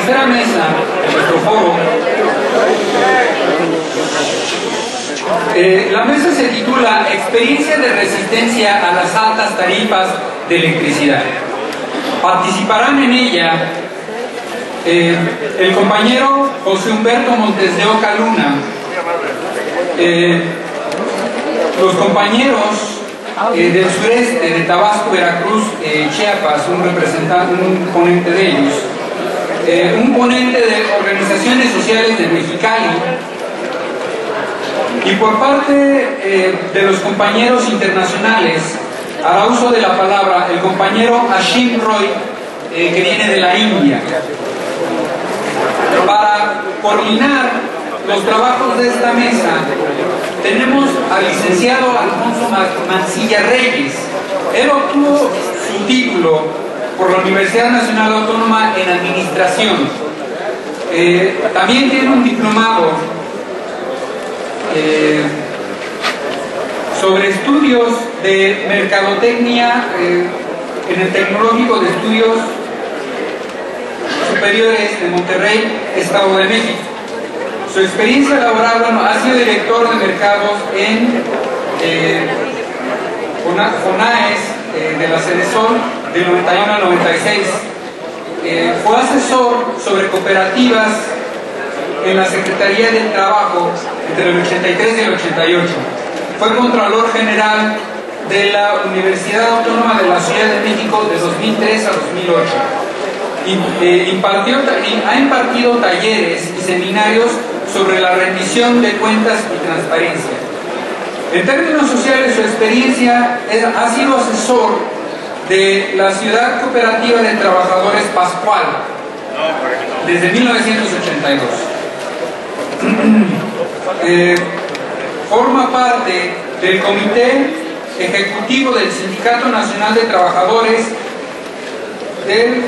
tercera mesa de nuestro foro, la mesa se titula Experiencia de resistencia a las altas tarifas de electricidad. Participarán en ella el compañero José Humberto Montes de Oca Luna, los compañeros del sureste, de Tabasco, Veracruz, Chiapas, un ponente de ellos, un ponente de organizaciones sociales de Mexicali, y por parte de los compañeros internacionales hará uso de la palabra el compañero Ashim Roy, que viene de la India, para coordinar los trabajos de esta mesa. Tenemos al licenciado Alfonso Mancilla Reyes. Él obtuvo su título por la Universidad Nacional Autónoma en Administración. También tiene un diplomado sobre estudios de mercadotecnia en el Tecnológico de Estudios Superiores de Monterrey, Estado de México. Su experiencia laboral, ha sido director de mercados en FONAES de la Cedesol del 91 al 96. Fue asesor sobre cooperativas en la Secretaría del Trabajo entre el 83 y el 88. Fue Contralor General de la Universidad Autónoma de la Ciudad de México de 2003 a 2008. Ha impartido talleres y seminarios sobre la rendición de cuentas y transparencia. En términos sociales, su experiencia ha sido asesor de la Ciudad Cooperativa de Trabajadores Pascual desde 1982. Forma parte del Comité Ejecutivo del Sindicato Nacional de Trabajadores del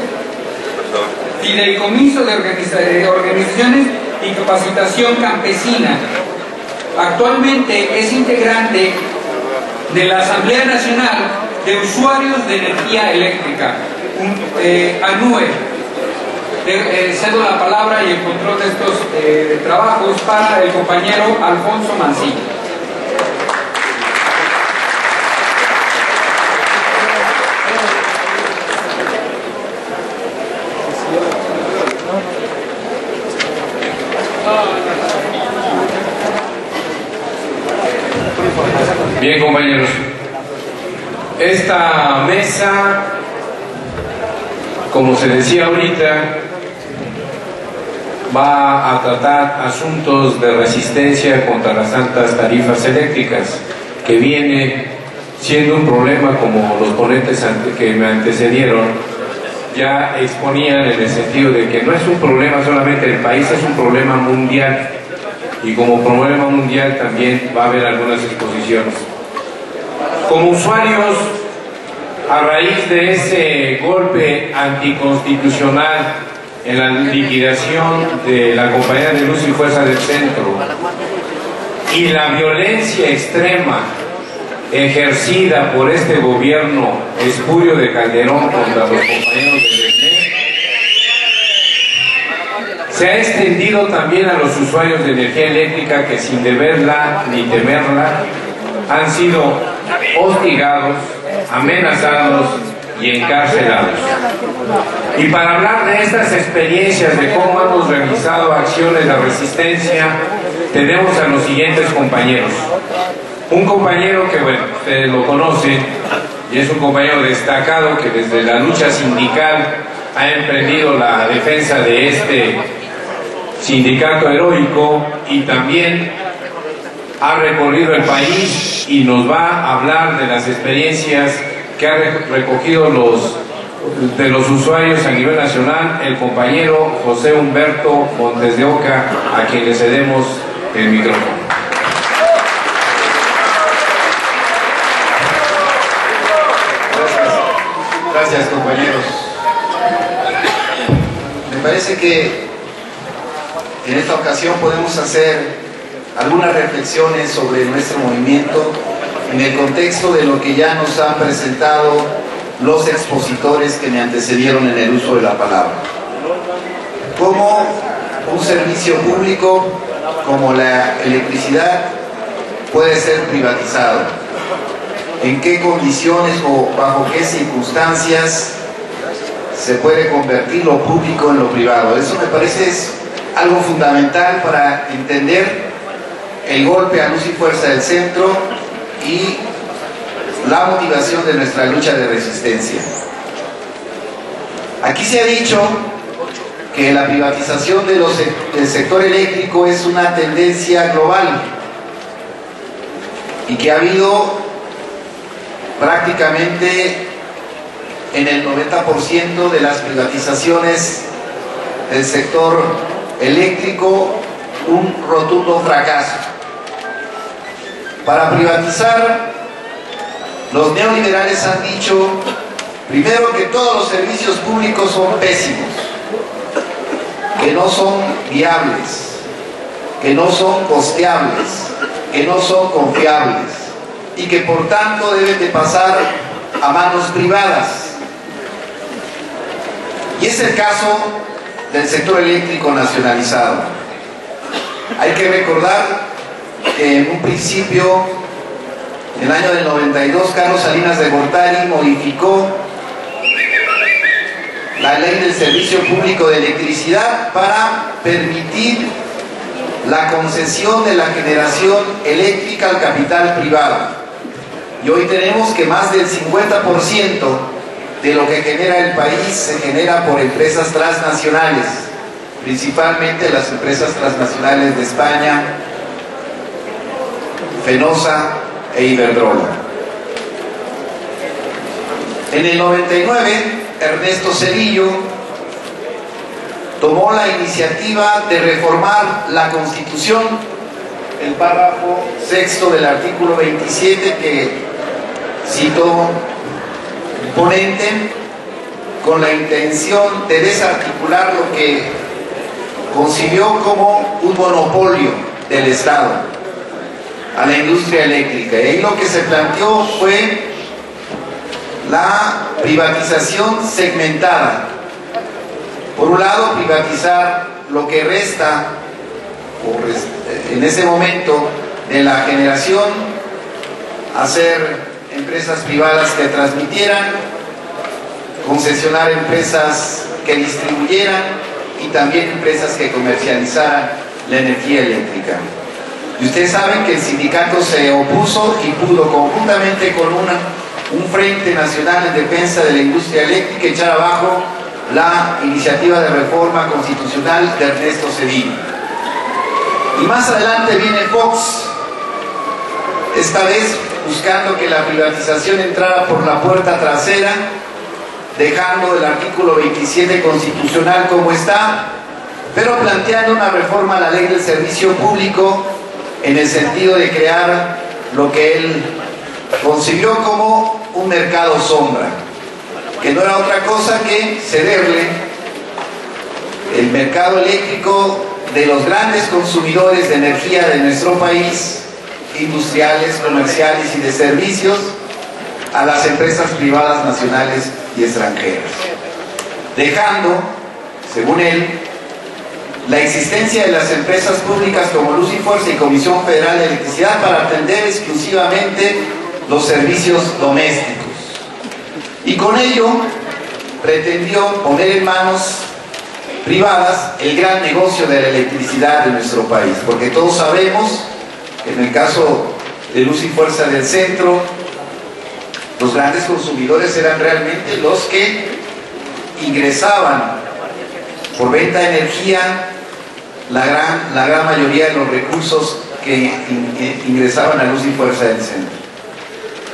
Fideicomiso de Organizaciones y Capacitación Campesina. Actualmente es integrante de la Asamblea Nacional de Usuarios de Energía Eléctrica, ANUE. Cedo la palabra y el control de estos trabajos para el compañero Alfonso Mancilla. Bien, compañeros, esta mesa, como se decía ahorita, va a tratar asuntos de resistencia contra las altas tarifas eléctricas, que viene siendo un problema, como los ponentes que me antecedieron ya exponían, en el sentido de que no es un problema solamente del país, es un problema mundial, y como problema mundial también va a haber algunas exposiciones. Como usuarios, a raíz de ese golpe anticonstitucional en la liquidación de la Compañía de Luz y Fuerza del Centro y la violencia extrema ejercida por este gobierno espurio de Calderón contra los compañeros del ENE, se ha extendido también a los usuarios de energía eléctrica que, sin deberla ni temerla, han sido hostigados, amenazados y encarcelados. Y para hablar de estas experiencias, de cómo hemos realizado acciones de resistencia, tenemos a los siguientes compañeros. Un compañero que, bueno, ustedes lo conocen, y es un compañero destacado que desde la lucha sindical ha emprendido la defensa de este sindicato heroico, y también ha recorrido el país y nos va a hablar de las experiencias que ha recogido de los usuarios a nivel nacional, el compañero José Humberto Montes de Oca, a quien le cedemos el micrófono. Gracias, compañeros. Me parece que en esta ocasión podemos hacer algunas reflexiones sobre nuestro movimiento en el contexto de lo que ya nos han presentado los expositores que me antecedieron en el uso de la palabra. cómo un servicio público como la electricidad puede ser privatizado, en qué condiciones o bajo qué circunstancias se puede convertir lo público en lo privado. Eso me parece es algo fundamental para entender el golpe a luz y fuerza del centro y la motivación de nuestra lucha de resistencia. Aquí se ha dicho que la privatización del sector eléctrico es una tendencia global y que ha habido prácticamente en el 90% de las privatizaciones del sector eléctrico un rotundo fracaso. Para privatizar, los neoliberales han dicho, primero, que todos los servicios públicos son pésimos, que no son viables, que no son costeables, que no son confiables y que por tanto deben de pasar a manos privadas. Y es el caso del sector eléctrico nacionalizado. Hay que recordar que en un principio, en el año del 92, Carlos Salinas de Gortari modificó la ley del servicio público de electricidad para permitir la concesión de la generación eléctrica al capital privado. Y hoy tenemos que más del 50% de lo que genera el país se genera por empresas transnacionales, principalmente las empresas transnacionales de España, Fenosa e Iberdrola. En el 99, Ernesto Zedillo tomó la iniciativa de reformar la Constitución, el párrafo sexto del artículo 27 que citó el ponente, con la intención de desarticular lo que concibió como un monopolio del Estado a la industria eléctrica. Y ahí lo que se planteó fue la privatización segmentada. Por un lado, privatizar lo que resta en ese momento de la generación, hacer empresas privadas que transmitieran, concesionar empresas que distribuyeran y también empresas que comercializaran la energía eléctrica. Y ustedes saben que el sindicato se opuso y pudo, conjuntamente con un Frente Nacional en Defensa de la Industria Eléctrica, echar abajo la iniciativa de reforma constitucional de Ernesto Zedillo. Y más adelante viene Fox, esta vez buscando que la privatización entrara por la puerta trasera, dejando el artículo 27 constitucional como está, pero planteando una reforma a la ley del servicio público en el sentido de crear lo que él concibió como un mercado sombra, que no era otra cosa que cederle el mercado eléctrico de los grandes consumidores de energía de nuestro país, industriales, comerciales y de servicios, a las empresas privadas nacionales y extranjeras, dejando, según él, la existencia de las empresas públicas como Luz y Fuerza y Comisión Federal de Electricidad para atender exclusivamente los servicios domésticos. Y con ello pretendió poner en manos privadas el gran negocio de la electricidad de nuestro país, porque todos sabemos que en el caso de Luz y Fuerza del Centro, los grandes consumidores eran realmente los que ingresaban por venta de energía la gran mayoría de los recursos que ingresaban a Luz y Fuerza del Centro.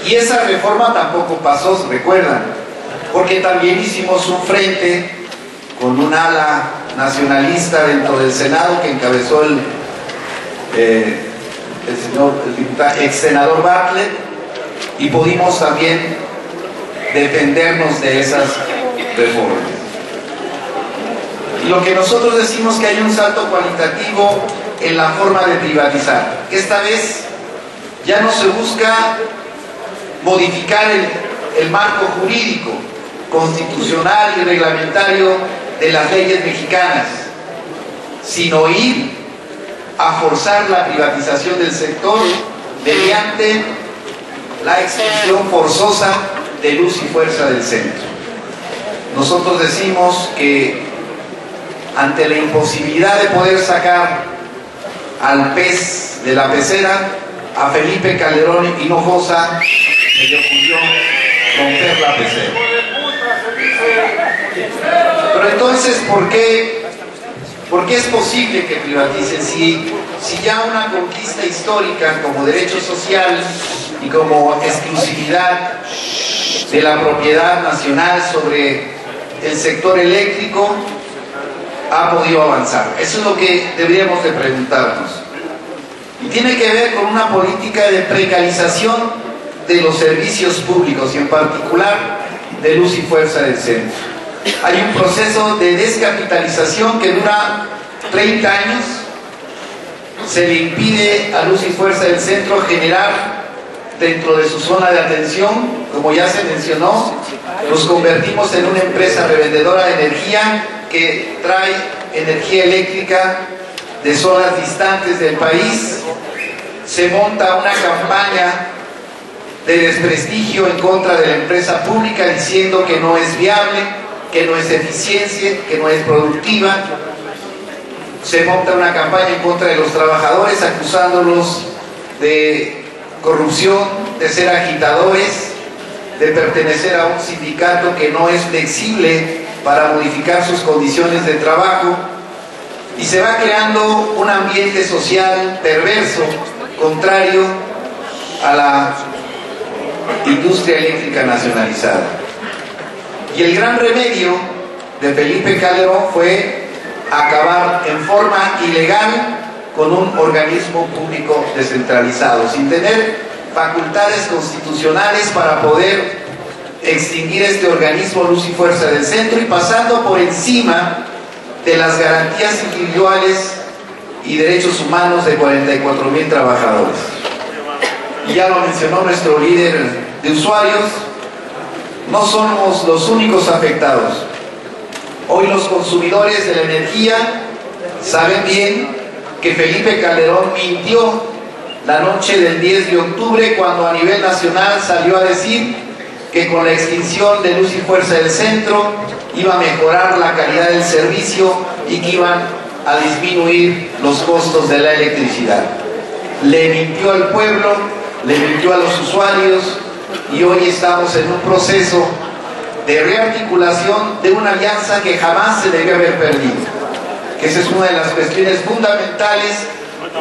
Y esa reforma tampoco pasó, recuerdan, porque también hicimos un frente con un ala nacionalista dentro del Senado que encabezó el ex senador Bartlett, y pudimos también defendernos de esas reformas. Y lo que nosotros decimos que hay un salto cualitativo en la forma de privatizar, que esta vez ya no se busca modificar el marco jurídico, constitucional y reglamentario de las leyes mexicanas, sino ir a forzar la privatización del sector mediante la expulsión forzosa de Luz y Fuerza del Centro. Nosotros decimos que ante la imposibilidad de poder sacar al pez de la pecera, a Felipe Calderón Hinojosa se le ocurrió romper la pecera. Pero entonces, ¿por qué es posible que privaticen? Si ya una conquista histórica como derecho social y como exclusividad de la propiedad nacional sobre el sector eléctrico ha podido avanzar. Eso es lo que deberíamos de preguntarnos. Y tiene que ver con una política de precarización de los servicios públicos y en particular de Luz y Fuerza del Centro. Hay un proceso de descapitalización que dura 30 años. Se le impide a Luz y Fuerza del Centro generar dentro de su zona de atención, como ya se mencionó. Nos convertimos en una empresa revendedora de energía que trae energía eléctrica de zonas distantes del país. Se monta una campaña de desprestigio en contra de la empresa pública diciendo que no es viable, que no es eficiente, que no es productiva. Se monta una campaña en contra de los trabajadores acusándolos de corrupción, de ser agitadores, de pertenecer a un sindicato que no es flexible para modificar sus condiciones de trabajo, y se va creando un ambiente social perverso, contrario a la industria eléctrica nacionalizada. Y el gran remedio de Felipe Calderón fue acabar en forma ilegal con un organismo público descentralizado, sin tener facultades constitucionales para poder extinguir este organismo Luz y Fuerza del Centro, y pasando por encima de las garantías individuales y derechos humanos de 44,000 trabajadores. Y ya lo mencionó nuestro líder de usuarios, no somos los únicos afectados. Hoy los consumidores de la energía saben bien que Felipe Calderón mintió la noche del 10 de octubre cuando a nivel nacional salió a decir que con la extinción de Luz y Fuerza del Centro iba a mejorar la calidad del servicio y que iban a disminuir los costos de la electricidad. Le mintió al pueblo, le mintió a los usuarios, y hoy estamos en un proceso de rearticulación de una alianza que jamás se debió haber perdido. Que esa es una de las cuestiones fundamentales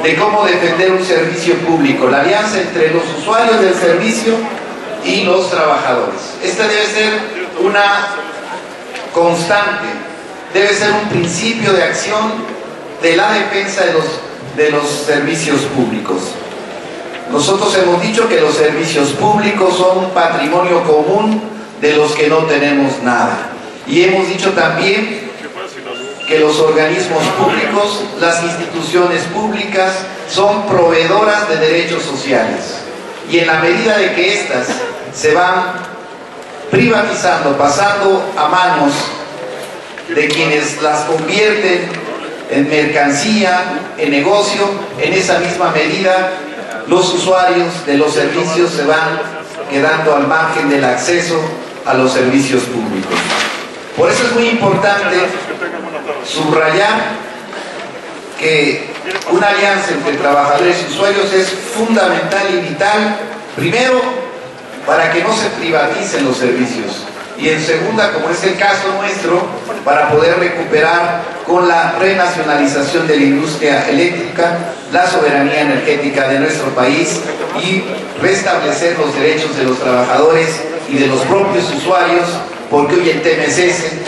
de cómo defender un servicio público, la alianza entre los usuarios del servicio y los trabajadores. Esta debe ser una constante, debe ser un principio de acción de la defensa de los servicios públicos. Nosotros hemos dicho que los servicios públicos son un patrimonio común de los que no tenemos nada. Y hemos dicho también que los organismos públicos, las instituciones públicas, son proveedoras de derechos sociales. Y en la medida de que éstas se van privatizando, pasando a manos de quienes las convierten en mercancía, en negocio, en esa misma medida los usuarios de los servicios se van quedando al margen del acceso a los servicios públicos. Por eso es muy importante subrayar que una alianza entre trabajadores y usuarios es fundamental y vital, primero, para que no se privaticen los servicios, y en segunda, como es el caso nuestro, para poder recuperar con la renacionalización de la industria eléctrica la soberanía energética de nuestro país y restablecer los derechos de los trabajadores y de los propios usuarios, porque hoy el tema es ese,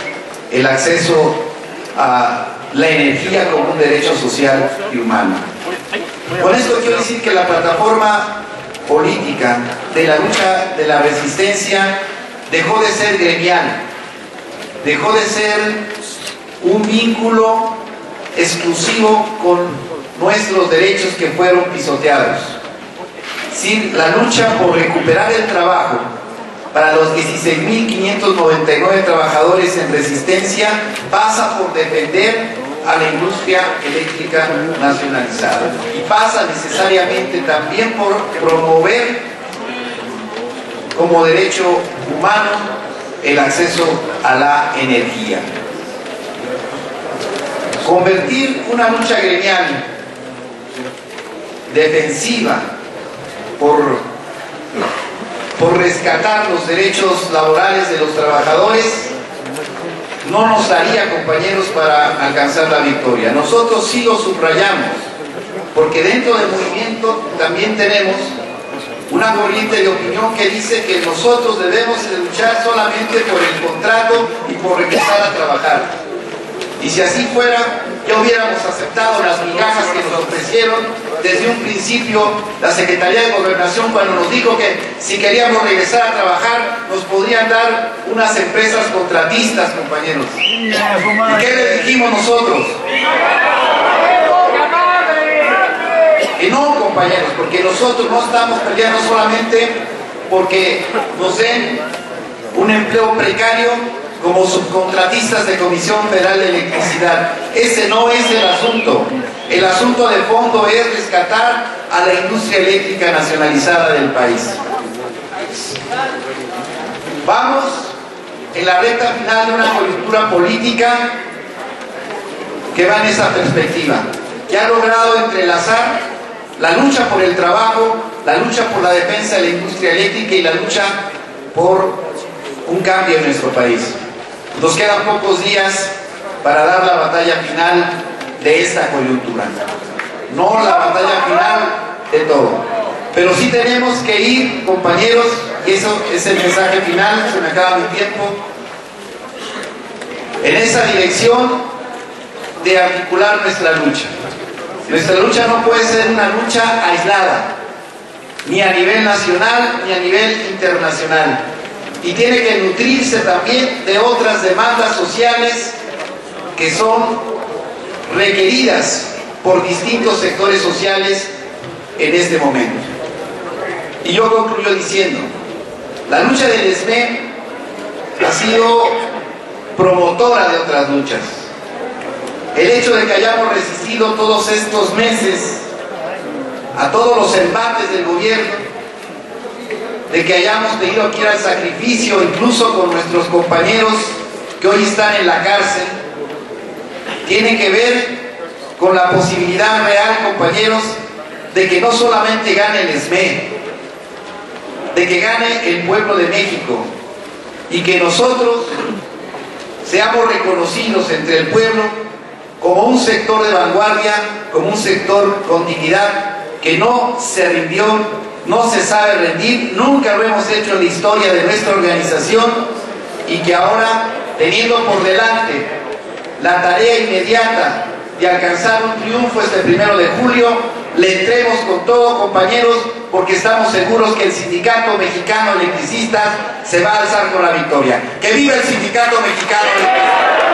el acceso a la energía como un derecho social y humano. Con esto quiero decir que la plataforma política de la lucha de la resistencia dejó de ser gremial, dejó de ser un vínculo exclusivo con nuestros derechos que fueron pisoteados. Sí, la lucha por recuperar el trabajo para los 16.599 trabajadores en resistencia pasa por defender a la industria eléctrica nacionalizada. Y pasa necesariamente también por promover como derecho humano el acceso a la energía. Convertir una lucha gremial defensiva por rescatar los derechos laborales de los trabajadores no nos daría, compañeros, para alcanzar la victoria. Nosotros sí lo subrayamos, porque dentro del movimiento también tenemos una corriente de opinión que dice que nosotros debemos luchar solamente por el contrato y por regresar a trabajar. Y si así fuera, ya hubiéramos aceptado las migajas que nos ofrecieron desde un principio la Secretaría de Gobernación, cuando nos dijo que si queríamos regresar a trabajar nos podrían dar unas empresas contratistas, compañeros. ¿Y qué les dijimos nosotros? Que no, compañeros, porque nosotros no estamos peleando solamente porque nos den un empleo precario como subcontratistas de Comisión Federal de Electricidad. Ese no es el asunto. El asunto de fondo es rescatar a la industria eléctrica nacionalizada del país. Vamos en la recta final de una coyuntura política que va en esa perspectiva, que ha logrado entrelazar la lucha por el trabajo, la lucha por la defensa de la industria eléctrica y la lucha por un cambio en nuestro país. Nos quedan pocos días para dar la batalla final de esta coyuntura. No la batalla final de todo. Pero sí tenemos que ir, compañeros, y eso es el mensaje final, se me acaba mi tiempo, en esa dirección de articular nuestra lucha. Nuestra lucha no puede ser una lucha aislada, ni a nivel nacional, ni a nivel internacional. Y tiene que nutrirse también de otras demandas sociales que son requeridas por distintos sectores sociales en este momento. Y yo concluyo diciendo, la lucha del SME ha sido promotora de otras luchas. El hecho de que hayamos resistido todos estos meses a todos los embates del gobierno, de que hayamos tenido que ir al sacrificio incluso con nuestros compañeros que hoy están en la cárcel, tiene que ver con la posibilidad real, compañeros, de que no solamente gane el SME, de que gane el pueblo de México y que nosotros seamos reconocidos entre el pueblo como un sector de vanguardia, como un sector con dignidad, que no se rindió, no se sabe rendir, nunca lo hemos hecho en la historia de nuestra organización, y que ahora, teniendo por delante la tarea inmediata de alcanzar un triunfo este 1 de julio, le entremos con todo, compañeros, porque estamos seguros que el Sindicato Mexicano de Electricistas se va a alzar con la victoria. ¡Que viva el Sindicato Mexicano de Electricistas!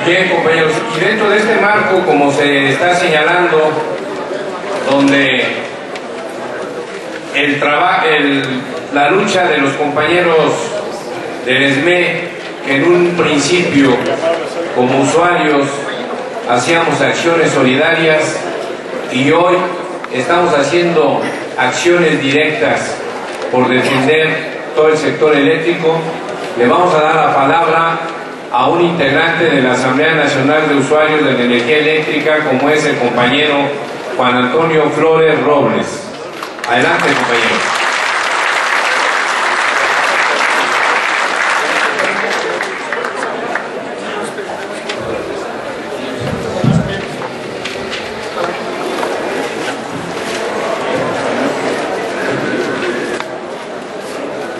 Bien, compañeros, y dentro de este marco, como se está señalando, donde la lucha de los compañeros del SME, que en un principio como usuarios hacíamos acciones solidarias y hoy estamos haciendo acciones directas por defender todo el sector eléctrico, le vamos a dar la palabra a un integrante de la Asamblea Nacional de Usuarios de la Energía Eléctrica, como es el compañero Juan Antonio Flores Robles. Adelante, compañero.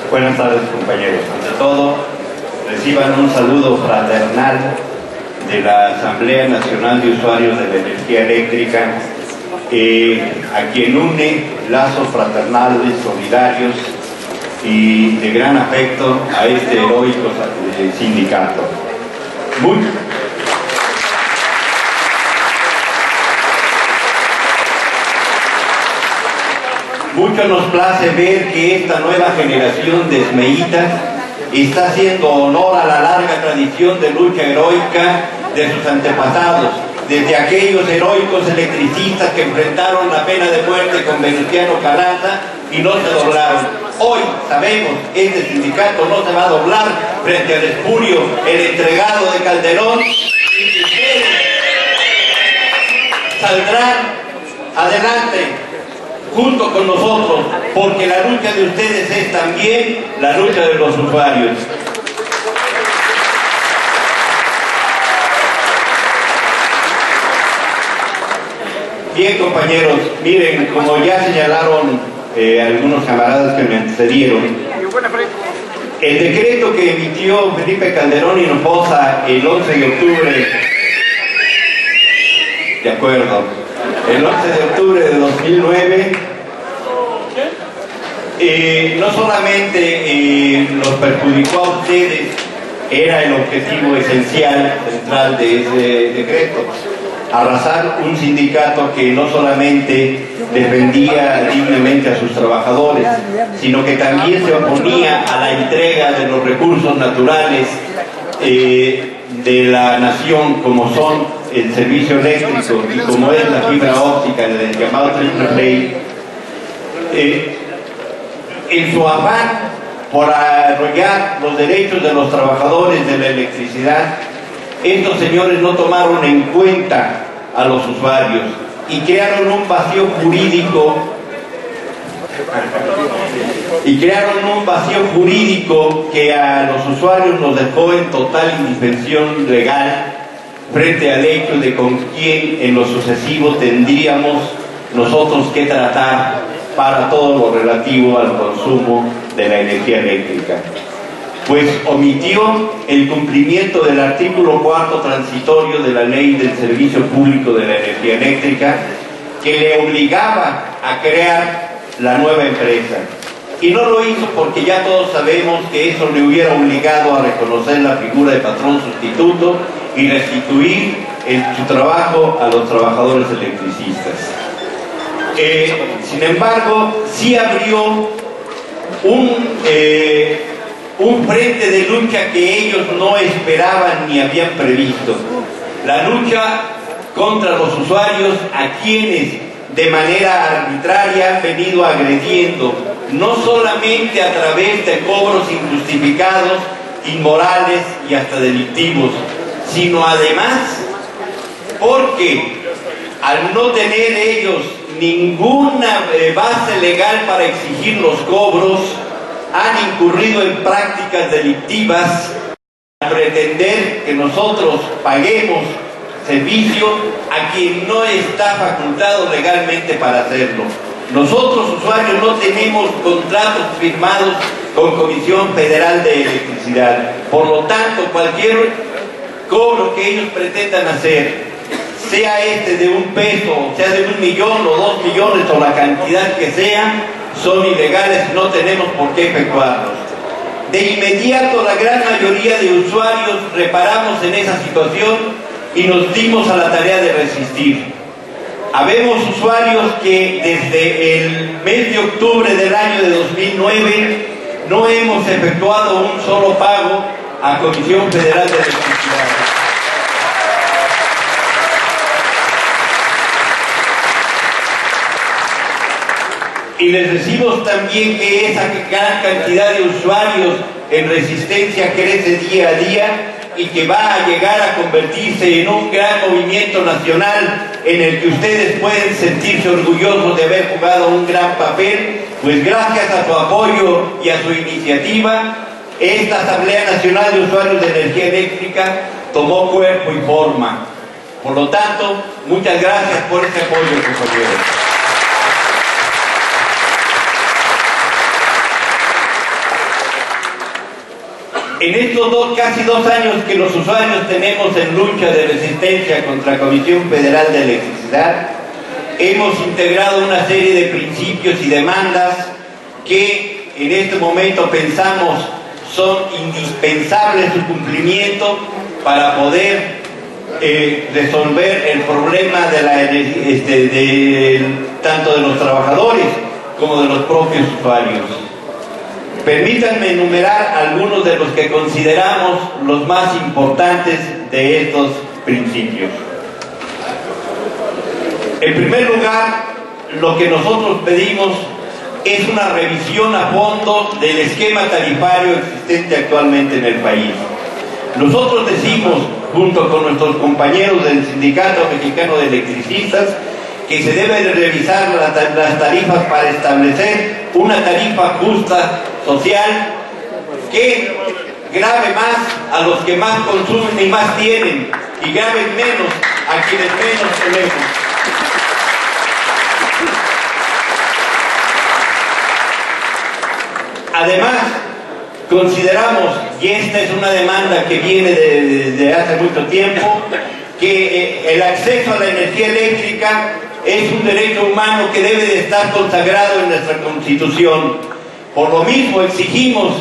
Buenas tardes, compañeros. Ante todo, reciban un saludo fraternal de la Asamblea Nacional de Usuarios de la Energía Eléctrica, a quien une lazos fraternales, solidarios y de gran afecto a este heroico sindicato. Mucho nos place ver que esta nueva generación de esmeitas está haciendo honor a la larga tradición de lucha heroica de sus antepasados, desde aquellos heroicos electricistas que enfrentaron la pena de muerte con Venustiano Carranza y no se doblaron. Hoy sabemos que este sindicato no se va a doblar frente al espurio, el entregado de Calderón, y que ustedes saldrán adelante junto con nosotros, porque la lucha de ustedes es también la lucha de los usuarios. Bien, compañeros, miren, como ya señalaron algunos camaradas que me antecedieron, el decreto que emitió Felipe Calderón Hinojosa el 11 de octubre, de acuerdo, el 11 de octubre de 2009, no solamente los perjudicó a ustedes, era el objetivo esencial, central de ese decreto, arrasar un sindicato que no solamente defendía dignamente a sus trabajadores, sino que también se oponía a la entrega de los recursos naturales de la nación, como son el servicio eléctrico y como es la fibra óptica, el llamado triple play. En su afán por arrollar los derechos de los trabajadores de la electricidad, estos señores no tomaron en cuenta a los usuarios y crearon un vacío jurídico que a los usuarios nos dejó en total indefensión legal frente al hecho de con quién en lo sucesivo tendríamos nosotros que tratar para todo lo relativo al consumo de la energía eléctrica. Pues omitió el cumplimiento del artículo 4 transitorio de la Ley del Servicio Público de la Energía Eléctrica, que le obligaba a crear la nueva empresa. Y no lo hizo porque ya todos sabemos que eso le hubiera obligado a reconocer la figura de patrón sustituto y restituir su trabajo a los trabajadores electricistas. Sin embargo, sí abrió un frente de lucha que ellos no esperaban ni habían previsto. La lucha contra los usuarios a quienes de manera arbitraria han venido agrediendo, no solamente a través de cobros injustificados, inmorales y hasta delictivos, sino además porque al no tener ellos ninguna base legal para exigir los cobros, han incurrido en prácticas delictivas al pretender que nosotros paguemos servicio a quien no está facultado legalmente para hacerlo. Nosotros, usuarios, no tenemos contratos firmados con Comisión Federal de Electricidad. Por lo tanto, cualquier cobro que ellos pretendan hacer, sea este de $1, sea de 1 millón o 2 millones o la cantidad que sea, son ilegales, no tenemos por qué efectuarlos. De inmediato la gran mayoría de usuarios reparamos en esa situación y nos dimos a la tarea de resistir. Habemos usuarios que desde el mes de octubre del año de 2009 no hemos efectuado un solo pago a Comisión Federal de Electricidad. Y les decimos también que esa gran cantidad de usuarios en resistencia crece día a día y que va a llegar a convertirse en un gran movimiento nacional en el que ustedes pueden sentirse orgullosos de haber jugado un gran papel, pues gracias a su apoyo y a su iniciativa, esta Asamblea Nacional de Usuarios de Energía Eléctrica tomó cuerpo y forma. Por lo tanto, muchas gracias por ese apoyo, compañeros. En estos casi 2 años que los usuarios tenemos en lucha de resistencia contra la Comisión Federal de Electricidad, hemos integrado una serie de principios y demandas que en este momento pensamos son indispensables su cumplimiento para poder resolver el problema de tanto de los trabajadores como de los propios usuarios. Permítanme enumerar algunos de los que consideramos los más importantes de estos principios. En primer lugar, lo que nosotros pedimos es una revisión a fondo del esquema tarifario existente actualmente en el país. Nosotros decimos, junto con nuestros compañeros del Sindicato Mexicano de Electricistas, que se deben de revisar las tarifas para establecer una tarifa justa, social, que grave más a los que más consumen y más tienen, y grave menos a quienes menos tenemos. Además, consideramos, y esta es una demanda que viene desde hace mucho tiempo, que el acceso a la energía eléctrica es un derecho humano que debe de estar consagrado en nuestra Constitución. Por lo mismo exigimos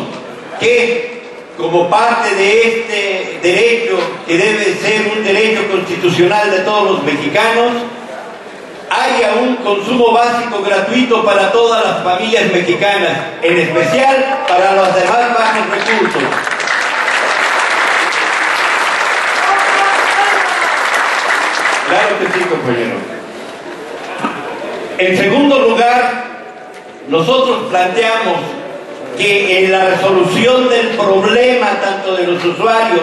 que, como parte de este derecho, que debe ser un derecho constitucional de todos los mexicanos, haya un consumo básico gratuito para todas las familias mexicanas, en especial para los de más bajos recursos. Claro que sí, compañero. En segundo lugar, nosotros planteamos que en la resolución del problema, tanto de los usuarios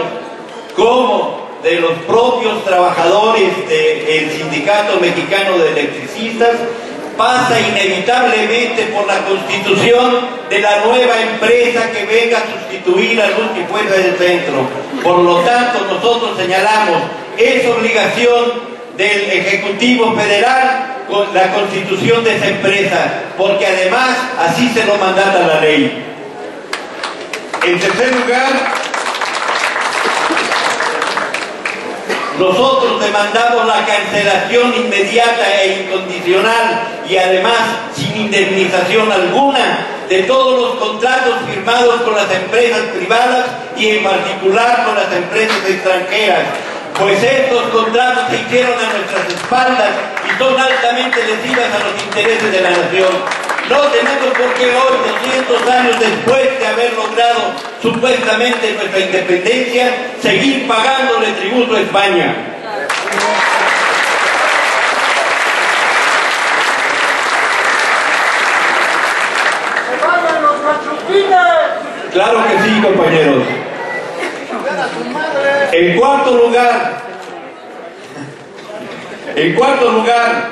como de los propios trabajadores del Sindicato Mexicano de Electricistas, pasa inevitablemente por la constitución de la nueva empresa que venga a sustituir a Luz y Fuerza del Centro. Por lo tanto, nosotros señalamos, es obligación del Ejecutivo Federal con la constitución de esa empresa, porque además así se lo mandata la ley. En tercer lugar, nosotros demandamos la cancelación inmediata e incondicional y además sin indemnización alguna de todos los contratos firmados con las empresas privadas y en particular con las empresas extranjeras, pues estos contratos se hicieron a nuestras espaldas y son altamente lesivas a los intereses de la nación. No tenemos por qué hoy, 200 años después de haber logrado supuestamente nuestra independencia, seguir pagándole tributo a España. Claro que sí, compañeros. En cuarto lugar,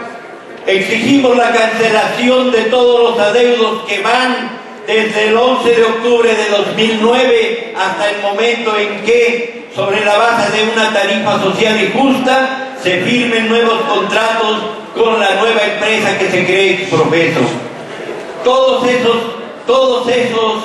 exigimos la cancelación de todos los adeudos que van desde el 11 de octubre de 2009 hasta el momento en que, sobre la base de una tarifa social y justa, se firmen nuevos contratos con la nueva empresa que se cree Exprofeso. Todos esos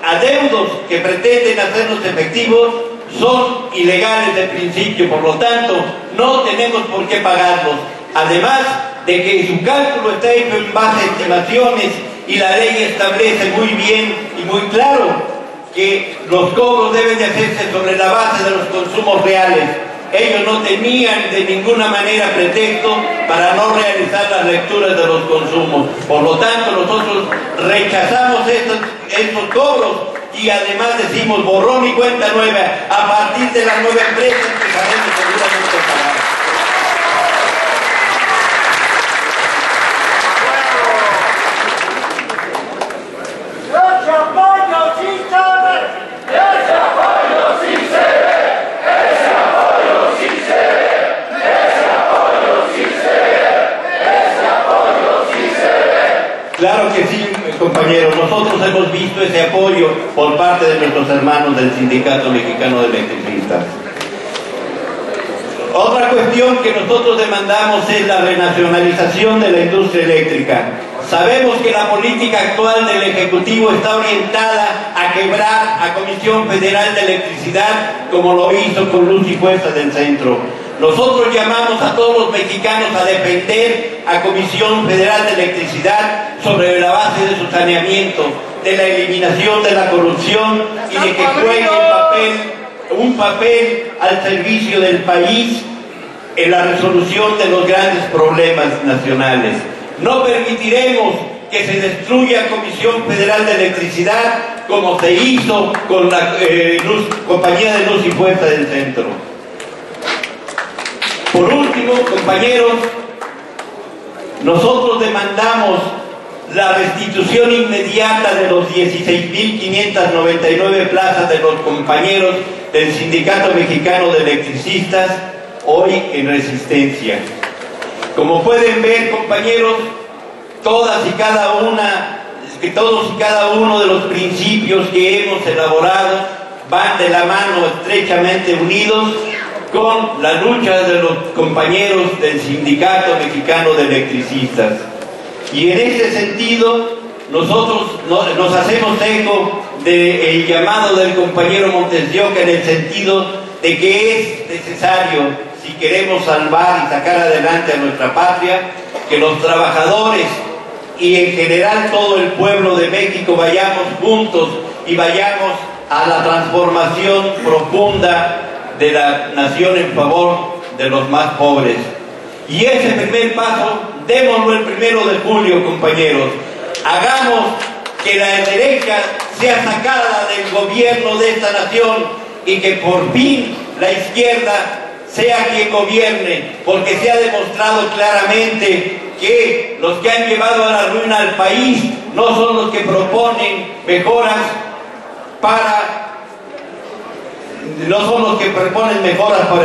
adeudos que pretenden hacernos efectivos son ilegales de principio, por lo tanto, no tenemos por qué pagarlos. Además de que su cálculo está hecho en base a estimaciones y la ley establece muy bien y muy claro que los cobros deben de hacerse sobre la base de los consumos reales. Ellos no tenían de ninguna manera pretexto para no realizar las lecturas de los consumos. Por lo tanto, nosotros rechazamos estos cobros y además decimos borrón y cuenta nueva. A partir de la nueva empresa empezaremos seguramente a pagar. Claro que sí, compañeros. Nosotros hemos visto ese apoyo por parte de nuestros hermanos del Sindicato Mexicano de Electricistas. Otra cuestión que nosotros demandamos es la renacionalización de la industria eléctrica. Sabemos que la política actual del Ejecutivo está orientada a quebrar a Comisión Federal de Electricidad, como lo hizo con Luz y Fuerza del Centro. Nosotros llamamos a todos los mexicanos a defender a Comisión Federal de Electricidad sobre la base de su saneamiento, de la eliminación de la corrupción y de que juegue un papel al servicio del país en la resolución de los grandes problemas nacionales. No permitiremos que se destruya Comisión Federal de Electricidad, como se hizo con la Compañía de Luz y Fuerza del Centro. Por último, compañeros, nosotros demandamos la restitución inmediata de los 16.599 plazas de los compañeros del Sindicato Mexicano de Electricistas, hoy en resistencia. Como pueden ver, compañeros, todos y cada uno de los principios que hemos elaborado van de la mano, estrechamente unidos con la lucha de los compañeros del Sindicato Mexicano de Electricistas. Y en ese sentido, nosotros nos hacemos eco del llamado del compañero Montes de Oca, en el sentido de que es necesario, si queremos salvar y sacar adelante a nuestra patria, que los trabajadores y en general todo el pueblo de México vayamos juntos y vayamos a la transformación profunda de la nación en favor de los más pobres. Y ese primer paso, démoslo el 1 de julio, compañeros. Hagamos que la derecha sea sacada del gobierno de esta nación y que por fin la izquierda sea quien gobierne, porque se ha demostrado claramente que los que han llevado a la ruina al país no son los que proponen mejoras para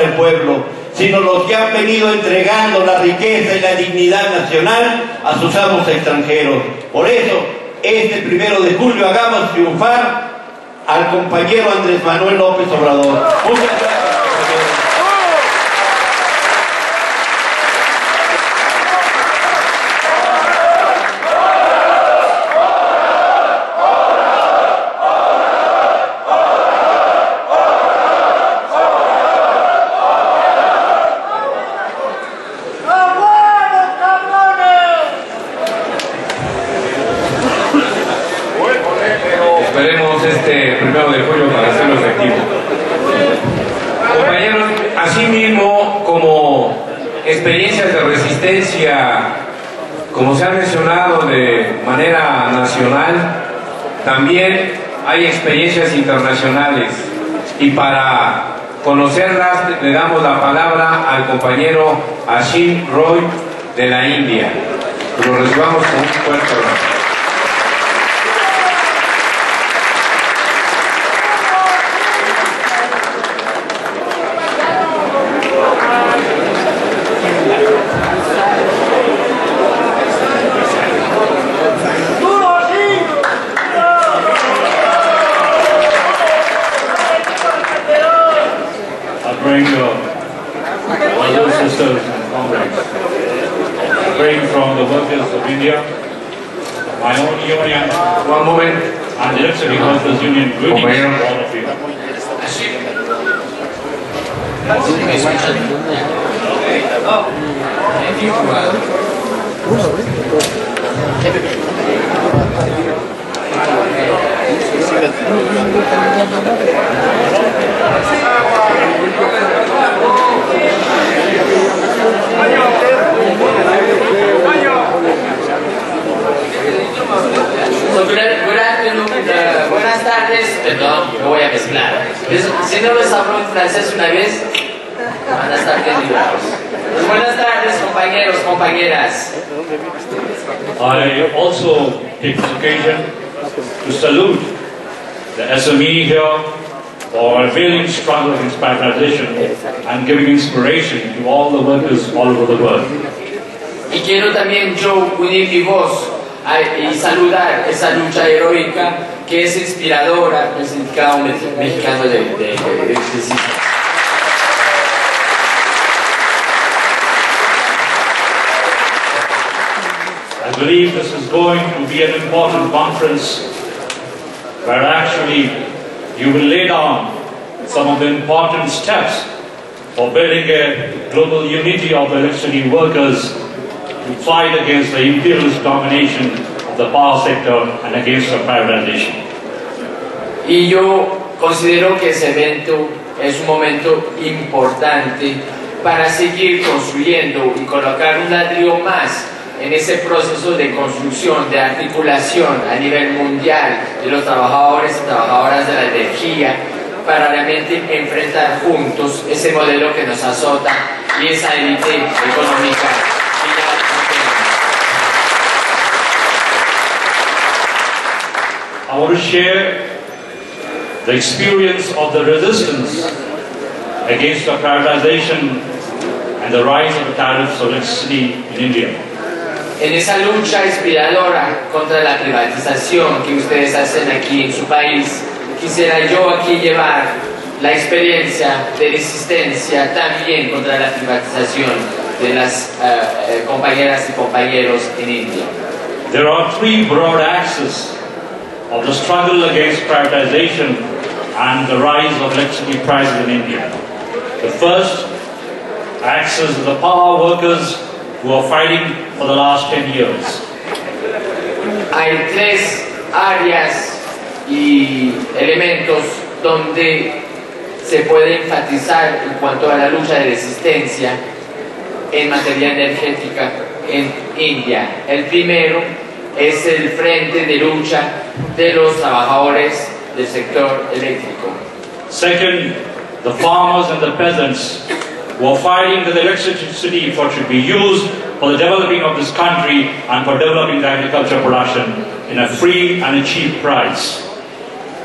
el pueblo, sino los que han venido entregando la riqueza y la dignidad nacional a sus amos extranjeros. Por eso, este 1 de julio hagamos triunfar al compañero Andrés Manuel López Obrador. Muchas gracias. Esperemos este 1 de julio para hacerlo efectivo. Compañeros, asimismo, como experiencias de resistencia, como se ha mencionado de manera nacional, también hay experiencias internacionales. Y para conocerlas, le damos la palabra al compañero Ashim Roy de la India. Lo recibamos con un fuerte abrazo. Sisters and comrades, praying from the workers of India, my own union, One moment. and the Electricity Workers Union, greetings to all of you. Buenas tardes, perdón, me voy a mezclar. Si no les hablo en francés una vez, van a estar librados. Pues buenas tardes, compañeros, compañeras. I also take this occasion to salute the SME here for a valiant struggle against privatization and giving inspiration to all the workers all over the world. Y quiero también yo unir mi voz y saludar esa lucha heroica que es inspiradora del Sindicato Mexicano de Electricistas. I believe this is going to be an important conference where actually you will lay down some of the important steps for building a global unity of the electricity workers to fight against the imperialist domination of the power sector and against the privatization. Y yo considero que ese evento es un momento importante para seguir construyendo y colocar un ladrillo más en ese proceso de construcción, de articulación a nivel mundial de los trabajadores y trabajadoras de la energía, para realmente enfrentar juntos ese modelo que nos azota y esa élite económica. I want to share the experience of the resistance against the privatization and the rise of the tariffs of electricity in India. En esa lucha inspiradora contra la privatización que ustedes hacen aquí en su país, quisiera yo aquí llevar la experiencia de resistencia también contra la privatización de las compañeras y compañeros en India. There are three broad axes of the struggle against privatization and the rise of electricity prices in India. The first axis is the power workers who are fighting for the last 10 years. Hay tres áreas y elementos donde se puede enfatizar en cuanto a la lucha de resistencia en materia energética en India. El primero es el frente de lucha de los trabajadores del sector eléctrico. Second, the farmers and the peasants who are fighting that the electricity should be used for the developing of this country and for developing the agriculture production in a free and a cheap price.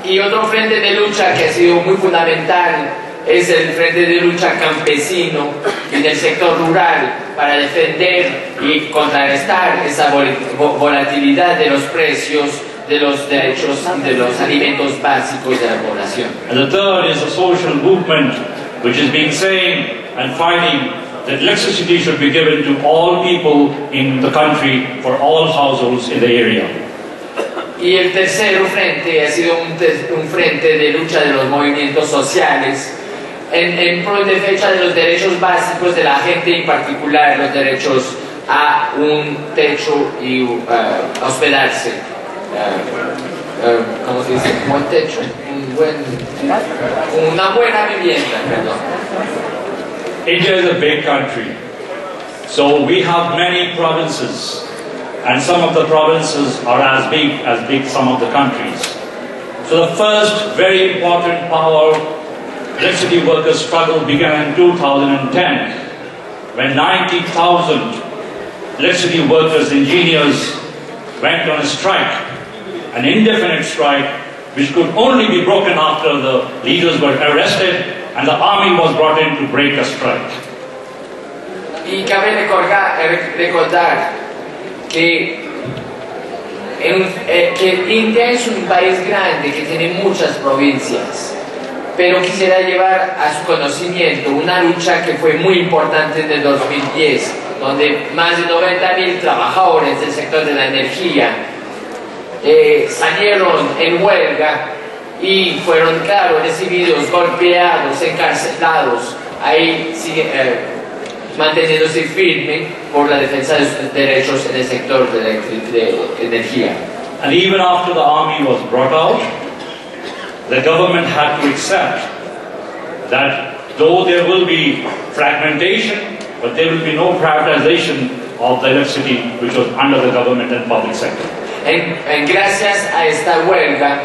Y otro frente de lucha que ha sido muy fundamental es el frente de lucha campesino y del sector rural para defender y contrarrestar esa volatilidad de los precios de los derechos de los alimentos básicos de la población. And the third is a social movement which has been saying and fighting that electricity should be given to all people in the country for all households in the area. Y el tercer frente ha sido un frente de lucha de los movimientos sociales en pro de fecha de los derechos básicos de la gente, y en particular los derechos a un techo y hospedarse. ¿Cómo se dice? Un buen techo, una buena vivienda, perdón. India is a big country, so we have many provinces, and some of the provinces are as big some of the countries. So the first very important power electricity workers' struggle began in 2010, when 90,000 electricity workers, engineers went on a strike, an indefinite strike, which could only be broken after the leaders were arrested and the army was brought in to break a strike. Y cabe recordar que India es un país grande que tiene muchas provincias, pero quisiera llevar a su conocimiento una lucha que fue muy importante en el 2010, donde más de 90,000 trabajadores del sector de la energía salieron en huelga y fueron, claro, recibidos, golpeados, encarcelados, ahí manteniéndose firme por la defensa de sus derechos en el sector de energía. And even after the army was brought out, the government had to accept that though there will be fragmentation, but there will be no privatization of the electricity which was under the government and public sector. Gracias a esta huelga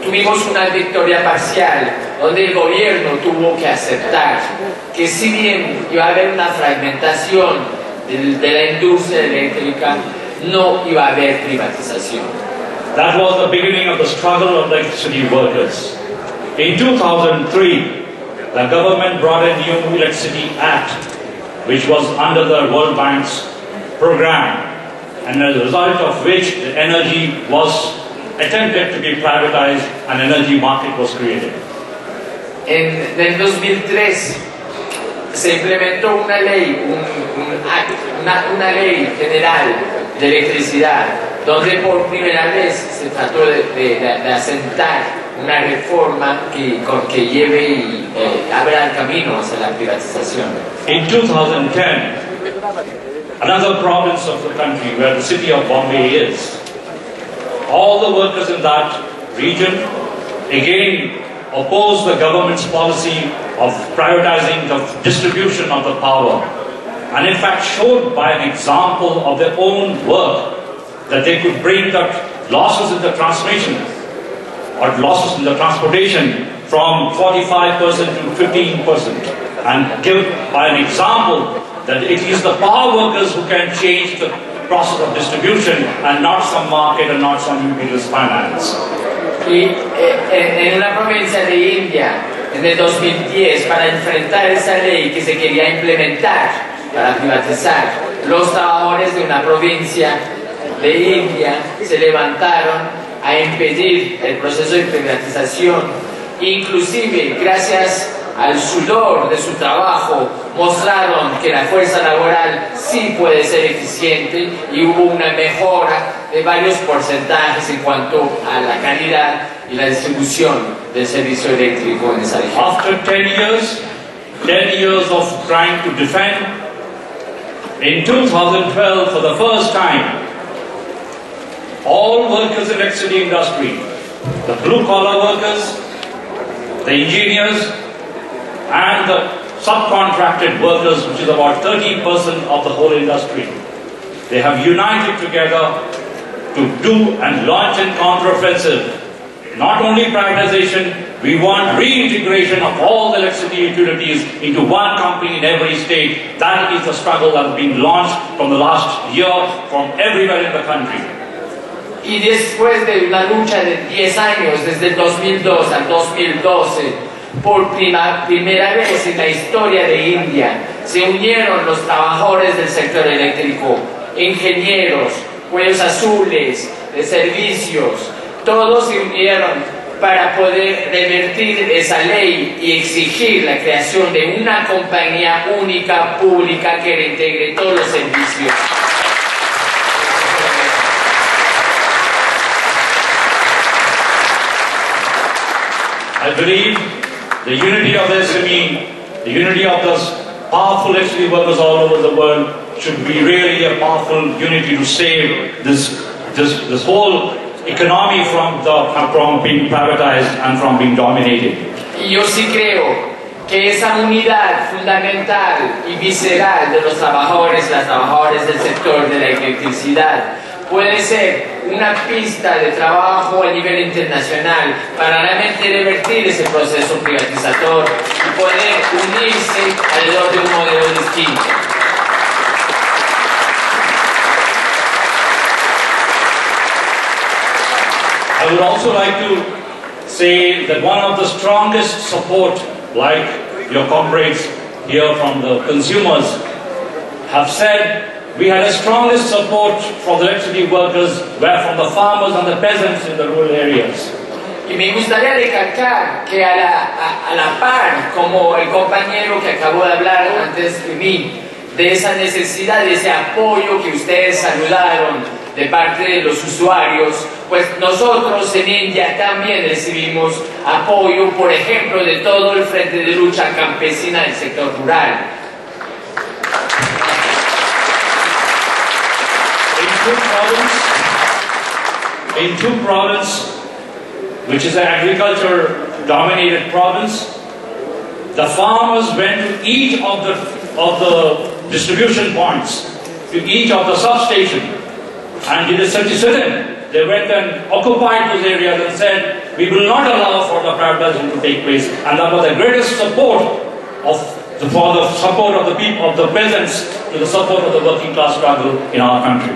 tuvimos una victoria parcial, donde el gobierno tuvo que aceptar que si bien iba a haber una fragmentación de la industria eléctrica, no iba a haber privatización. That was the beginning of the struggle of the electricity workers. In 2003, the government brought a new Electricity Act, which was under the World Bank's program, and as a result of which the energy was attempted to be privatized and an energy market was created. En el 2003 se implementó una ley, una ley general de electricidad, donde por primera vez se trató de asentar una reforma que lleve y abra el camino hacia la privatización. In 2010, another province of the country where the city of Bombay is, all the workers in that region again opposed the government's policy of privatizing the distribution of the power. and in fact showed by an example of their own work that they could bring the losses in the transmission or losses in the transportation from 45% to 15%, and give by an example that it is the power workers who can change the process of distribution and not some market and not some utilist finance. Y en una provincia de India, en el 2010, para enfrentar esa ley que se quería implementar para privatizar, los trabajadores de una provincia de India se levantaron a impedir el proceso de privatización. Inclusive, gracias al sudor de su trabajo, mostraron que la fuerza laboral sí puede ser eficiente y hubo una mejora de varios porcentajes en cuanto a la calidad y la distribución del servicio eléctrico en esa región. After 10 years of trying to defend, in 2012, for the first time, all workers in the electricity industry, the blue-collar workers, the engineers, and the subcontracted workers, which is about 30% of the whole industry, they have united together to do and launch a counteroffensive. Not only privatization, we want reintegration of all the electricity utilities into one company in every state. That is the struggle that has been launched from the last year from everywhere in the country. Y después de una lucha de 10 años, desde el 2002 al 2012, por primera vez en la historia de India, se unieron los trabajadores del sector eléctrico, ingenieros, cuellos azules, de servicios, todos se unieron para poder revertir esa ley y exigir la creación de una compañía única, pública, que reintegre todos los servicios. I believe the unity of the SME, the unity of those powerful electricity workers all over the world should be really a powerful unity to save this whole economy from being privatized and from being dominated. Y yo sí creo que esa unidad fundamental y visceral de los trabajadores y las trabajadoras del sector de la electricidad puede ser una pista de trabajo a nivel internacional para realmente revertir ese proceso privatizador y poder unirse alrededor de un modelo distinto. I would also like to say that one of the strongest support, like your comrades here from the consumers have said, we had the strongest support for the electricity workers were from the farmers and the peasants in the rural areas. Y me gustaría recalcar que a la par, como el compañero que acabó de hablar antes de mí, de esa necesidad, de ese apoyo que ustedes saludaron de parte de los usuarios, pues nosotros en India también recibimos apoyo, por ejemplo, de todo el Frente de Lucha Campesina del sector rural. In two provinces, which is an agriculture-dominated province, the farmers went to each of the distribution points, to each of the substations, and did a sit-in. They went and occupied those areas and said, we will not allow for the privatization to take place. And that was the greatest support for the support of the people, of the peasants, to the support of the working class struggle in our country.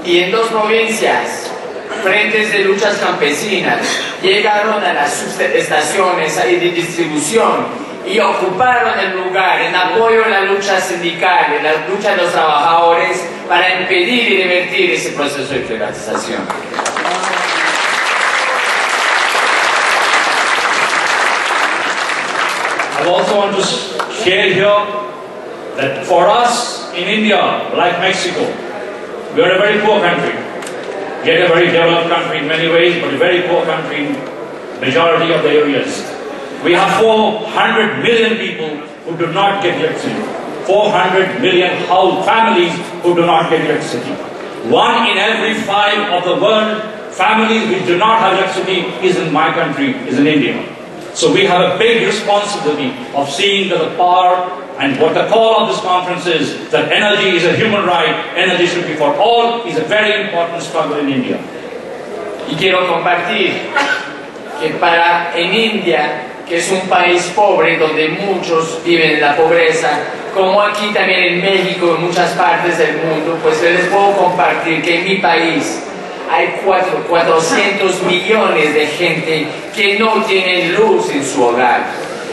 Y en dos provincias, frentes de luchas campesinas llegaron a las subestaciones de distribución y ocuparon el lugar en apoyo a la lucha sindical, en la lucha de los trabajadores para impedir y revertir ese proceso de privatización. I also want to share here that for us in India, like Mexico, we are a very poor country. Yet a very developed country in many ways, but a very poor country in majority of the areas. We have 400 million people who do not get electricity. 400 million families who do not get electricity. 1 in every 5 of the world families which do not have electricity is in my country, is in India. So we have a big responsibility of seeing that the power And what the call of this conference is, that energy is a human right, energy should be for all, is a very important struggle in India. Y quiero compartir que en India, que es un país pobre donde muchos viven en la pobreza, como aquí también en México, en muchas partes del mundo, pues les puedo compartir que en mi país hay 400 millones de gente que no tienen luz en su hogar.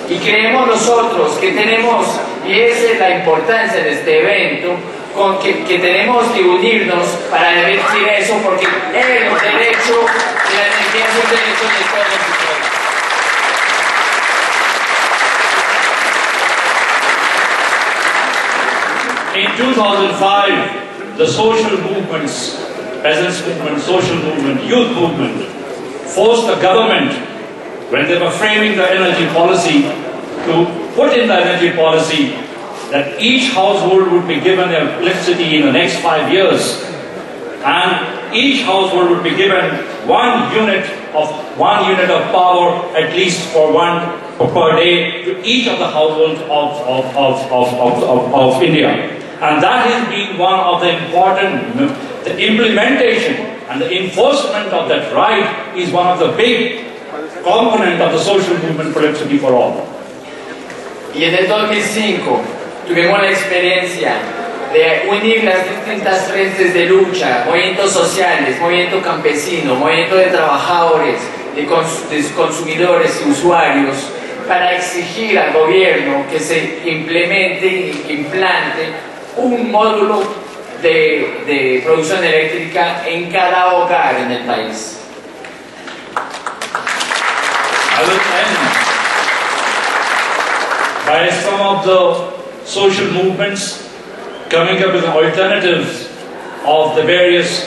Y creemos nosotros que tenemos, y esa es la importancia de este evento, que tenemos que unirnos para revertir eso, porque el derecho de la energía es un derecho de todos y todas. In 2005, the social movements, peasants' movement, social movement, youth movement, forced the government, when they were framing the energy policy, to put in the energy policy that each household would be given electricity in the next 5 years, and each household would be given 1 unit of power, at least for one per day, to each of the households of India. And that has been one of the important, the implementation and the enforcement of that right is one of the big component of the social movement for electricity for all. Y en el 2005 tuvimos la experiencia de unir las distintas frentes de lucha, movimientos sociales, movimiento campesino, movimiento de trabajadores, de consumidores y usuarios, para exigir al gobierno que se implante un módulo de producción eléctrica en cada hogar en el país. I will end by some of the social movements coming up with alternatives for various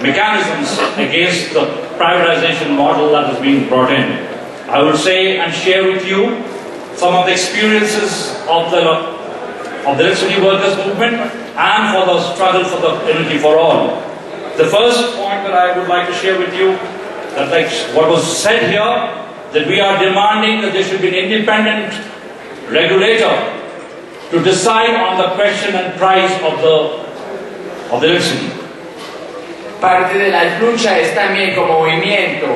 mechanisms against the privatization model that is being brought in. I will say and share with you some of the experiences of the electricity workers movement and for the struggle for the energy for all. The first point that I would like to share with you, that like what was said here, that we are demanding that there should be an independent regulator to decide on the question and price of the electricity. Parte de la lucha es también como movimiento,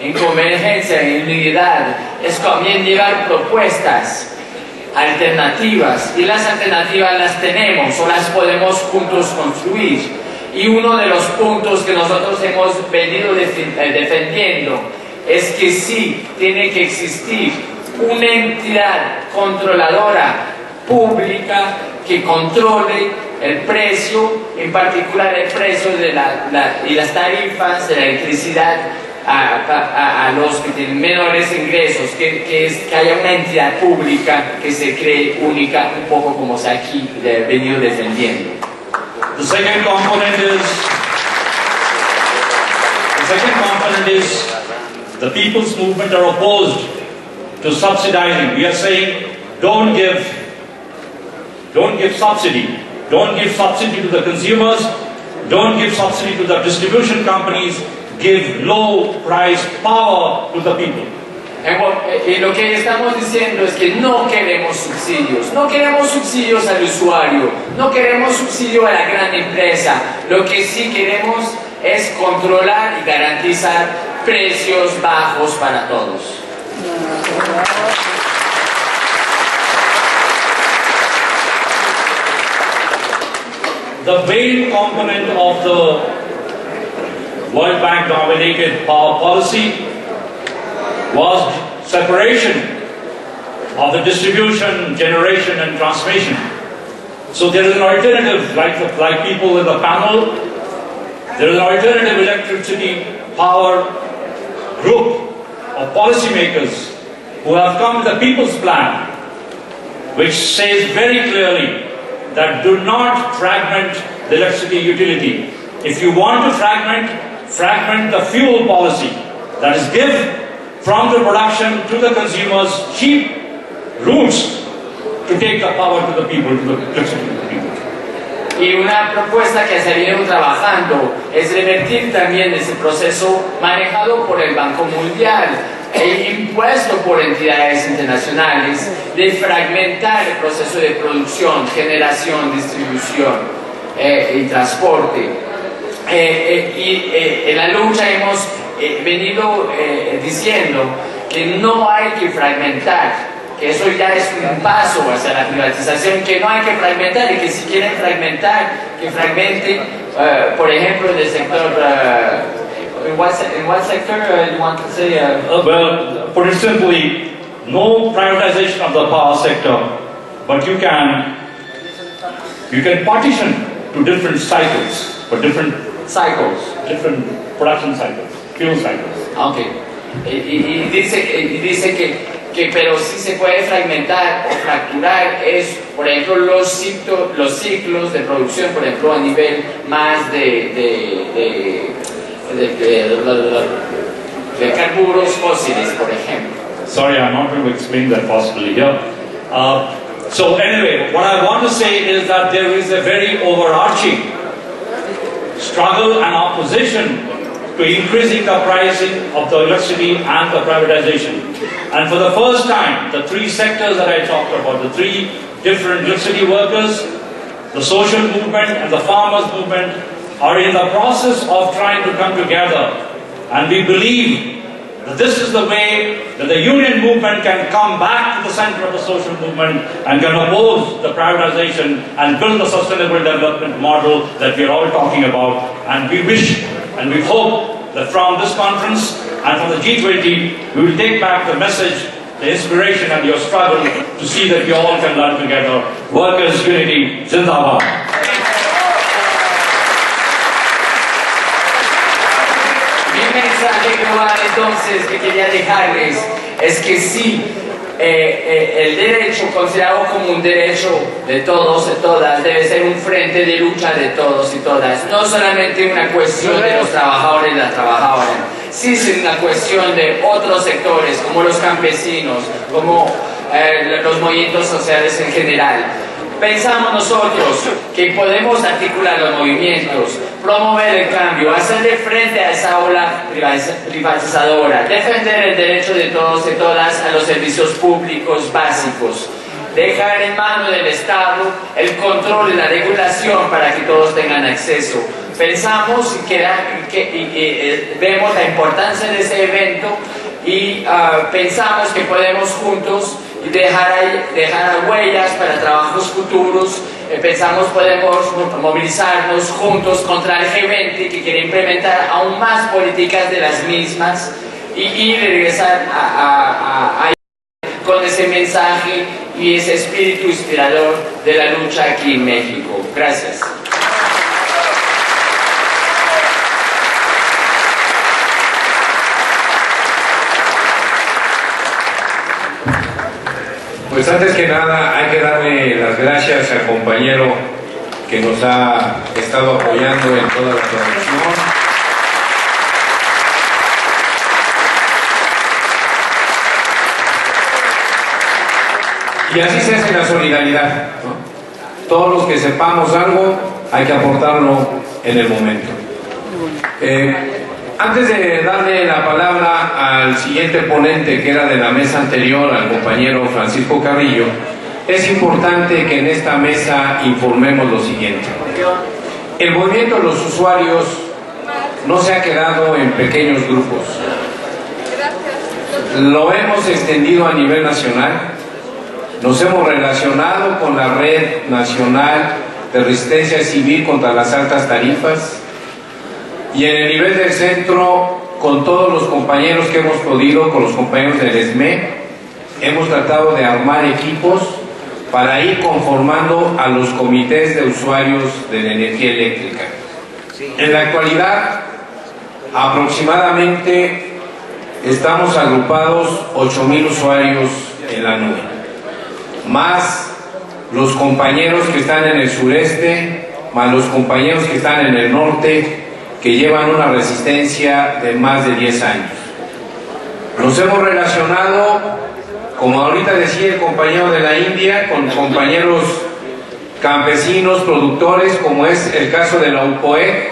en convergencia, en unidad, es también llevar propuestas alternativas, y las alternativas las tenemos o las podemos juntos construir. Y uno de los puntos que nosotros hemos venido defendiendo es que sí tiene que existir una entidad controladora pública que controle el precio, en particular el precio de y las tarifas de la electricidad a los que tienen menores ingresos, que haya una entidad pública que se cree única, un poco como se aquí venido defendiendo. The second component is the people's movement are opposed to subsidizing. We are saying don't give subsidy. Don't give subsidy to the consumers. Don't give subsidy to the distribution companies. Give low price power to the people. Lo que estamos diciendo es que no queremos subsidios al usuario, no queremos subsidio a la gran empresa. Lo que sí queremos es controlar y garantizar precios bajos para todos. The main component of the World Bank dominated power policy was separation of the distribution, generation and transmission. So there is an alternative, like people in the panel, there is an alternative electricity power group of policymakers who have come to the People's Plan, which says very clearly that do not fragment the electricity utility. If you want to fragment the fuel policy, that is give from the production to the consumers cheap routes to take the power to the people, to the electricity to the people. Y una propuesta que se viene trabajando es revertir también ese proceso manejado por el Banco Mundial, e impuesto por entidades internacionales de fragmentar el proceso de producción, generación, distribución y transporte. En la lucha hemos venido diciendo que no hay que fragmentar, que eso ya es un paso hacia la privatización, que no hay que fragmentar y que si quieren fragmentar, que fragmenten, por ejemplo, en el sector... in what sector you want to say? Well, put it simply, no privatization of the power sector, but you can partition to different cycles, for different different production cycles, fuel cycles. Okay. Y dice que pero sí se puede fragmentar o fracturar es, por ejemplo, los ciclos de producción, por ejemplo, a nivel más de carburos fósiles, por ejemplo. Sorry, I'm not going to explain that possibly here. So anyway, what I want to say is that there is a very overarching struggle and opposition to increasing the pricing of the electricity and the privatization. And for the first time, the three sectors that I talked about, the three different electricity workers, the social movement and the farmers movement are in the process of trying to come together. And we believe that this is the way that the union movement can come back to the center of the social movement and can oppose the privatization and build the sustainable development model that we are all talking about. And we wish and we hope that from this conference and from the G20, we will take back the message, the inspiration and your struggle to see that we all can learn together. Workers' unity, Zindabad. Mi mensaje global entonces que quería dejarles es que sí, el derecho considerado como un derecho de todos y todas debe ser un frente de lucha de todos y todas, no solamente una cuestión de los trabajadores y las trabajadoras, sí es una cuestión de otros sectores como los campesinos, como los movimientos sociales en general. Pensamos nosotros que podemos articular los movimientos, promover el cambio, hacerle frente a esa ola privatizadora, defender el derecho de todos y todas a los servicios públicos básicos, dejar en manos del Estado el control y la regulación para que todos tengan acceso. Pensamos y vemos la importancia de ese evento y pensamos que podemos juntos y dejar huellas para trabajos futuros. Pensamos podemos movilizarnos juntos contra el G20 que quiere implementar aún más políticas de las mismas y regresar con ese mensaje y ese espíritu inspirador de la lucha aquí en México. Gracias. Pues antes que nada hay que darle las gracias al compañero que nos ha estado apoyando en toda la producción. Y así se hace la solidaridad, ¿no? Todos los que sepamos algo hay que aportarlo en el momento. Antes de darle la palabra al siguiente ponente, que era de la mesa anterior, al compañero Francisco Carrillo, es importante que en esta mesa informemos lo siguiente. El movimiento de los usuarios no se ha quedado en pequeños grupos. Lo hemos extendido a nivel nacional. Nos hemos relacionado con la Red Nacional de Resistencia Civil contra las Altas Tarifas. Y en el nivel del centro, con todos los compañeros que hemos podido, con los compañeros del ESME, hemos tratado de armar equipos para ir conformando a los comités de usuarios de la energía eléctrica. En la actualidad, aproximadamente estamos agrupados 8,000 usuarios en la nube, más los compañeros que están en el sureste, más los compañeros que están en el norte, que llevan una resistencia de más de 10 años. Nos hemos relacionado, como ahorita decía el compañero de la India, con compañeros campesinos, productores, como es el caso de la UPOE,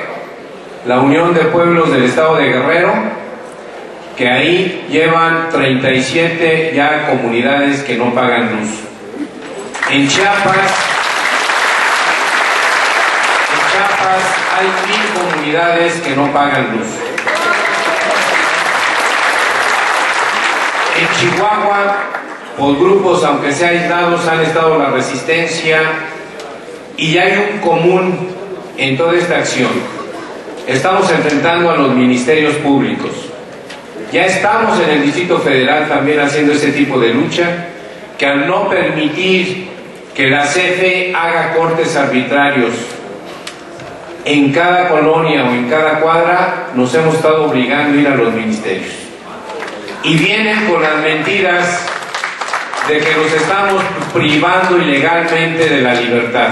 la Unión de Pueblos del Estado de Guerrero, que ahí llevan 37 ya comunidades que no pagan luz. En Chiapas hay 1000 comunidades que no pagan luz. En Chihuahua, por grupos, aunque sea aislados, han estado la Resistencia, y hay un común en toda esta acción. Estamos enfrentando a los ministerios públicos. Ya estamos en el Distrito Federal también haciendo este tipo de lucha, que al no permitir que la CFE haga cortes arbitrarios en cada colonia o en cada cuadra, nos hemos estado obligando a ir a los ministerios. Y vienen con las mentiras de que nos estamos privando ilegalmente de la libertad.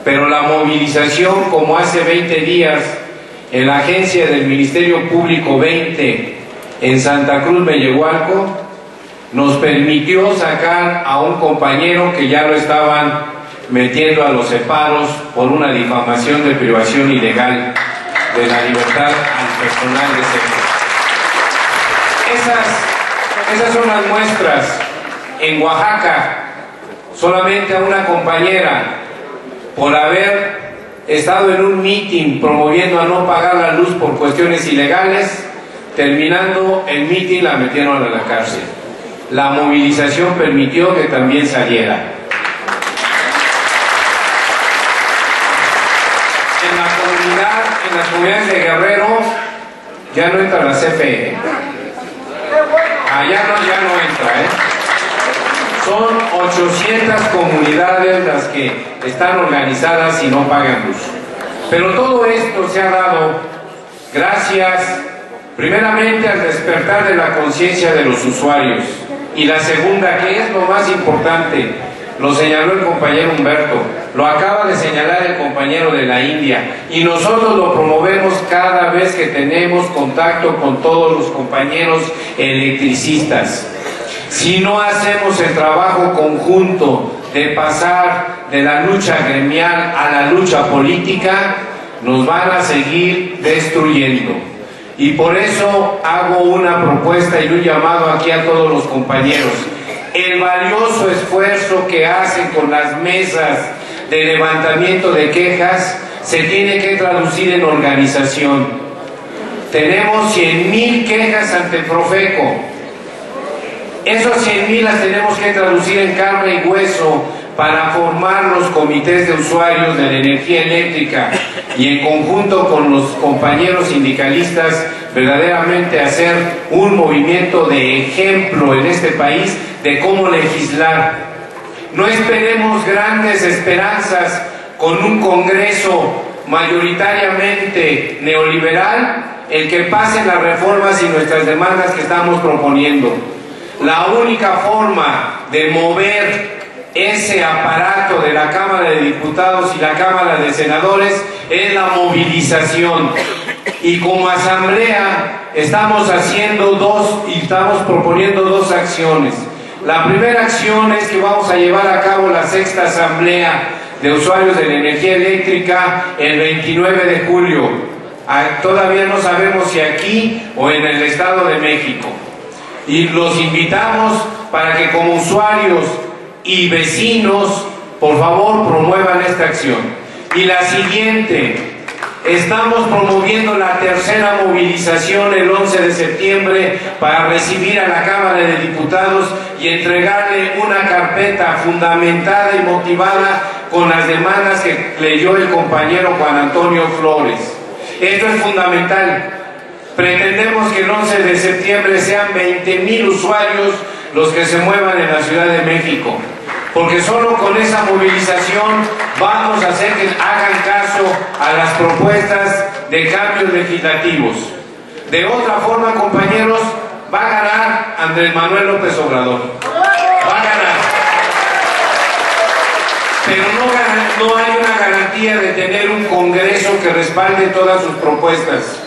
Pero la movilización, como hace 20 días en la agencia del Ministerio Público 20 en Santa Cruz, Mellehualco, nos permitió sacar a un compañero que ya lo estaban metiendo a los separos por una difamación de privación ilegal de la libertad al personal de CFE. Esas son las muestras. En Oaxaca, solamente a una compañera, por haber estado en un mitin promoviendo a no pagar la luz por cuestiones ilegales, terminando el mitin la metieron a la cárcel. La movilización permitió que también saliera. En las comunidades de Guerrero ya no entra la CFE. Allá ya no entra, Son 800 comunidades las que están organizadas y no pagan luz. Pero todo esto se ha dado gracias, primeramente, al despertar de la conciencia de los usuarios. Y la segunda, que es lo más importante, lo señaló el compañero Humberto, lo acaba de señalar el compañero de la India, y nosotros lo promovemos cada vez que tenemos contacto con todos los compañeros electricistas. Si no hacemos el trabajo conjunto de pasar de la lucha gremial a la lucha política, nos van a seguir destruyendo. Y por eso hago una propuesta y un llamado aquí a todos los compañeros. El valioso esfuerzo que hacen con las mesas de levantamiento de quejas se tiene que traducir en organización. Tenemos 100,000 quejas ante Profeco. Esos 100,000 las tenemos que traducir en carne y hueso para formar los comités de usuarios de la energía eléctrica y en conjunto con los compañeros sindicalistas verdaderamente hacer un movimiento de ejemplo en este país de cómo legislar. No esperemos grandes esperanzas con un Congreso mayoritariamente neoliberal, el que pasen las reformas y nuestras demandas que estamos proponiendo. La única forma de mover ese aparato de la Cámara de Diputados y la Cámara de Senadores es la movilización. Y como asamblea estamos proponiendo dos acciones. La primera acción es que vamos a llevar a cabo la 6ª asamblea de usuarios de la energía eléctrica el 29 de julio. Todavía no sabemos si aquí o en el Estado de México. Y los invitamos para que como usuarios y vecinos, por favor, promuevan esta acción. Y la siguiente, estamos promoviendo la 3ª movilización el 11 de septiembre para recibir a la Cámara de Diputados y entregarle una carpeta fundamentada y motivada con las demandas que leyó el compañero Juan Antonio Flores. Esto es fundamental. Pretendemos que el 11 de septiembre sean 20,000 usuarios los que se muevan en la Ciudad de México, porque solo con esa movilización vamos a hacer que hagan caso a las propuestas de cambios legislativos. De otra forma, compañeros, va a ganar Andrés Manuel López Obrador. Va a ganar. Pero no hay una garantía de tener un Congreso que respalde todas sus propuestas.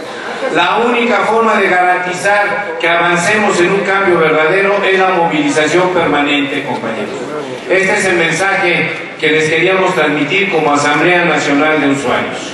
La única forma de garantizar que avancemos en un cambio verdadero es la movilización permanente, compañeros. Este es el mensaje que les queríamos transmitir como Asamblea Nacional de Usuarios.